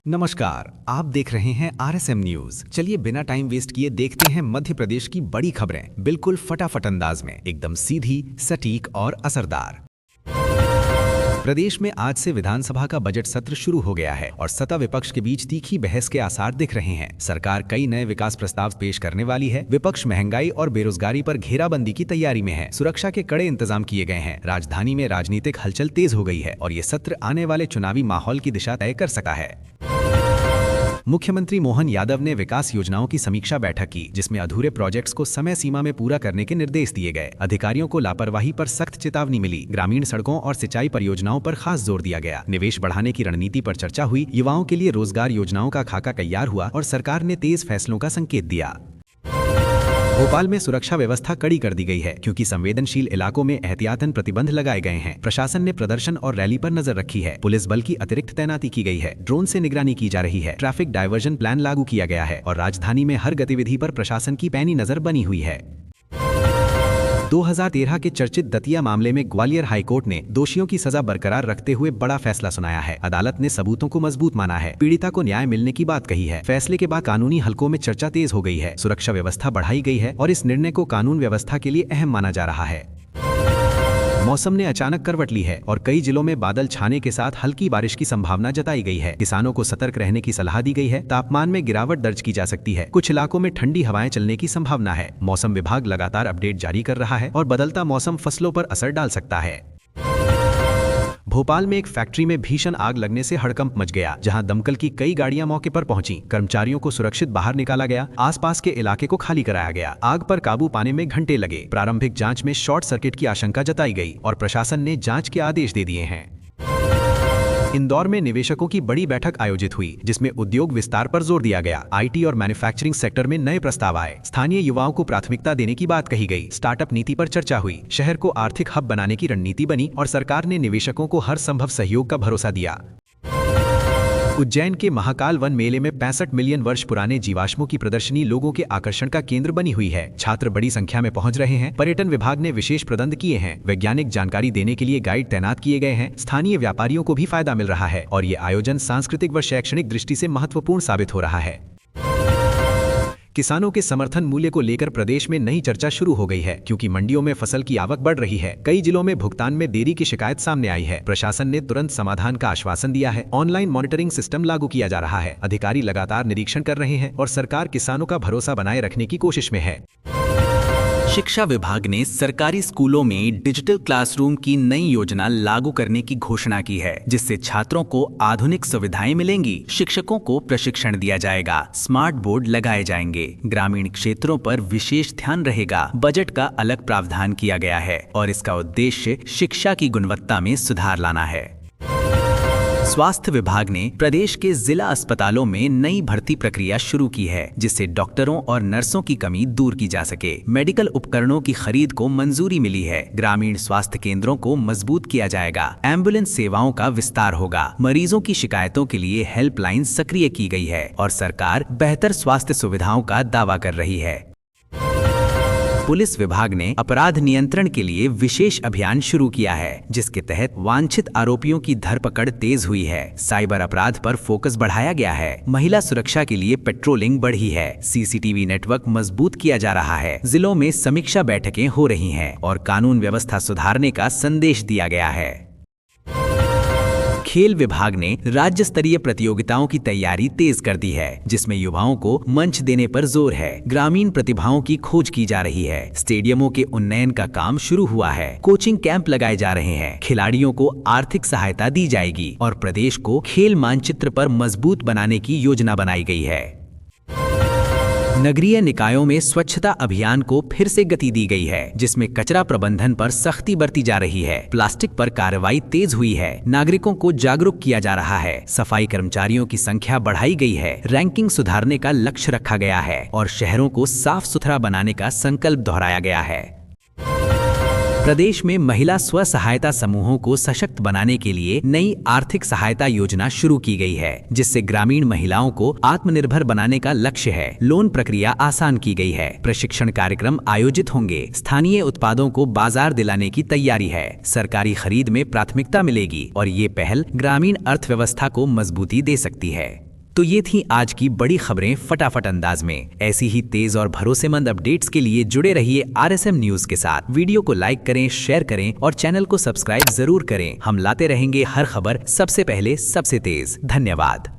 नमस्कार, आप देख रहे हैं आरएसएम न्यूज। चलिए बिना टाइम वेस्ट किए देखते हैं मध्य प्रदेश की बड़ी खबरें बिल्कुल फटाफट अंदाज में, एकदम सीधी, सटीक और असरदार। प्रदेश में आज से विधानसभा का बजट सत्र शुरू हो गया है और सत्ता विपक्ष के बीच तीखी बहस के आसार दिख रहे हैं। सरकार कई नए विकास प्रस्ताव पेश करने वाली है। विपक्ष महंगाई और बेरोजगारी पर घेराबंदी की तैयारी में है। सुरक्षा के कड़े इंतजाम किए गए हैं। राजधानी में राजनीतिक हलचल तेज हो गई है और ये सत्र आने वाले चुनावी माहौल की दिशा तय कर सकता है। मुख्यमंत्री मोहन यादव ने विकास योजनाओं की समीक्षा बैठक की, जिसमें अधूरे प्रोजेक्ट्स को समय सीमा में पूरा करने के निर्देश दिए गए। अधिकारियों को लापरवाही पर सख्त चेतावनी मिली। ग्रामीण सड़कों और सिंचाई परियोजनाओं पर खास जोर दिया गया। निवेश बढ़ाने की रणनीति पर चर्चा हुई। युवाओं के लिए रोजगार योजनाओं का खाका तैयार हुआ और सरकार ने तेज फैसलों का संकेत दिया। भोपाल में सुरक्षा व्यवस्था कड़ी कर दी गई है, क्योंकि संवेदनशील इलाकों में एहतियातन प्रतिबंध लगाए गए हैं। प्रशासन ने प्रदर्शन और रैली पर नजर रखी है। पुलिस बल की अतिरिक्त तैनाती की गई है। ड्रोन से निगरानी की जा रही है। ट्रैफिक डायवर्जन प्लान लागू किया गया है और राजधानी में हर गतिविधि पर प्रशासन की पैनी नजर बनी हुई है। 2013 के चर्चित दतिया मामले में ग्वालियर हाईकोर्ट ने दोषियों की सजा बरकरार रखते हुए बड़ा फैसला सुनाया है। अदालत ने सबूतों को मजबूत माना है। पीड़िता को न्याय मिलने की बात कही है। फैसले के बाद कानूनी हलकों में चर्चा तेज हो गई है। सुरक्षा व्यवस्था बढ़ाई गई है और इस निर्णय को कानून व्यवस्था के लिए अहम माना जा रहा है। मौसम ने अचानक करवट ली है और कई जिलों में बादल छाने के साथ हल्की बारिश की संभावना जताई गई है। किसानों को सतर्क रहने की सलाह दी गई है। तापमान में गिरावट दर्ज की जा सकती है। कुछ इलाकों में ठंडी हवाएं चलने की संभावना है। मौसम विभाग लगातार अपडेट जारी कर रहा है और बदलता मौसम फसलों पर असर डाल सकता है। भोपाल में एक फैक्ट्री में भीषण आग लगने से हड़कंप मच गया, जहां दमकल की कई गाड़ियां मौके पर पहुंची। कर्मचारियों को सुरक्षित बाहर निकाला गया। आसपास के इलाके को खाली कराया गया। आग पर काबू पाने में घंटे लगे। प्रारंभिक जांच में शॉर्ट सर्किट की आशंका जताई गई और प्रशासन ने जांच के आदेश दे दिए हैं। इंदौर में निवेशकों की बड़ी बैठक आयोजित हुई, जिसमें उद्योग विस्तार पर जोर दिया गया। आईटी और मैन्युफैक्चरिंग सेक्टर में नए प्रस्ताव आए। स्थानीय युवाओं को प्राथमिकता देने की बात कही गई। स्टार्टअप नीति पर चर्चा हुई। शहर को आर्थिक हब बनाने की रणनीति बनी और सरकार ने निवेशकों को हर संभव सहयोग का भरोसा दिया। उज्जैन के महाकाल वन मेले में 65 मिलियन वर्ष पुराने जीवाश्मों की प्रदर्शनी लोगों के आकर्षण का केंद्र बनी हुई है। छात्र बड़ी संख्या में पहुंच रहे हैं। पर्यटन विभाग ने विशेष प्रबंध किए हैं। वैज्ञानिक जानकारी देने के लिए गाइड तैनात किए गए हैं। स्थानीय व्यापारियों को भी फायदा मिल रहा है और ये आयोजन सांस्कृतिक व शैक्षणिक दृष्टि से महत्वपूर्ण साबित हो रहा है। किसानों के समर्थन मूल्य को लेकर प्रदेश में नई चर्चा शुरू हो गई है, क्योंकि मंडियों में फसल की आवक बढ़ रही है। कई जिलों में भुगतान में देरी की शिकायत सामने आई है। प्रशासन ने तुरंत समाधान का आश्वासन दिया है। ऑनलाइन मॉनिटरिंग सिस्टम लागू किया जा रहा है। अधिकारी लगातार निरीक्षण कर रहे हैं और सरकार किसानों का भरोसा बनाए रखने की कोशिश में है। शिक्षा विभाग ने सरकारी स्कूलों में डिजिटल क्लासरूम की नई योजना लागू करने की घोषणा की है, जिससे छात्रों को आधुनिक सुविधाएं मिलेंगी। शिक्षकों को प्रशिक्षण दिया जाएगा। स्मार्ट बोर्ड लगाए जाएंगे। ग्रामीण क्षेत्रों पर विशेष ध्यान रहेगा। बजट का अलग प्रावधान किया गया है और इसका उद्देश्य शिक्षा की गुणवत्ता में सुधार लाना है। स्वास्थ्य विभाग ने प्रदेश के जिला अस्पतालों में नई भर्ती प्रक्रिया शुरू की है, जिससे डॉक्टरों और नर्सों की कमी दूर की जा सके। मेडिकल उपकरणों की खरीद को मंजूरी मिली है। ग्रामीण स्वास्थ्य केंद्रों को मजबूत किया जाएगा। एम्बुलेंस सेवाओं का विस्तार होगा। मरीजों की शिकायतों के लिए हेल्पलाइन सक्रिय की गई है और सरकार बेहतर स्वास्थ्य सुविधाओं का दावा कर रही है। पुलिस विभाग ने अपराध नियंत्रण के लिए विशेष अभियान शुरू किया है, जिसके तहत वांछित आरोपियों की धरपकड़ तेज हुई है। साइबर अपराध पर फोकस बढ़ाया गया है। महिला सुरक्षा के लिए पेट्रोलिंग बढ़ी है। सीसीटीवी नेटवर्क मजबूत किया जा रहा है। जिलों में समीक्षा बैठकें हो रही हैं और कानून व्यवस्था सुधारने का संदेश दिया गया है। खेल विभाग ने राज्य स्तरीय प्रतियोगिताओं की तैयारी तेज कर दी है, जिसमें युवाओं को मंच देने पर जोर है। ग्रामीण प्रतिभाओं की खोज की जा रही है। स्टेडियमों के उन्नयन का काम शुरू हुआ है। कोचिंग कैंप लगाए जा रहे हैं। खिलाड़ियों को आर्थिक सहायता दी जाएगी और प्रदेश को खेल मानचित्र पर मजबूत बनाने की योजना बनाई गई है। नगरीय निकायों में स्वच्छता अभियान को फिर से गति दी गई है, जिसमें कचरा प्रबंधन पर सख्ती बरती जा रही है। प्लास्टिक पर कार्रवाई तेज हुई है। नागरिकों को जागरूक किया जा रहा है। सफाई कर्मचारियों की संख्या बढ़ाई गई है। रैंकिंग सुधारने का लक्ष्य रखा गया है और शहरों को साफ सुथरा बनाने का संकल्प दोहराया गया है। प्रदेश में महिला स्व सहायता समूहों को सशक्त बनाने के लिए नई आर्थिक सहायता योजना शुरू की गई है, जिससे ग्रामीण महिलाओं को आत्मनिर्भर बनाने का लक्ष्य है। लोन प्रक्रिया आसान की गई है। प्रशिक्षण कार्यक्रम आयोजित होंगे। स्थानीय उत्पादों को बाजार दिलाने की तैयारी है। सरकारी खरीद में प्राथमिकता मिलेगी और ये पहल ग्रामीण अर्थव्यवस्था को मजबूती दे सकती है। तो ये थी आज की बड़ी खबरें फटाफट अंदाज में। ऐसी ही तेज और भरोसेमंद अपडेट्स के लिए जुड़े रहिए RSM न्यूज के साथ। वीडियो को लाइक करें, शेयर करें और चैनल को सब्सक्राइब जरूर करें। हम लाते रहेंगे हर खबर सबसे पहले, सबसे तेज। धन्यवाद।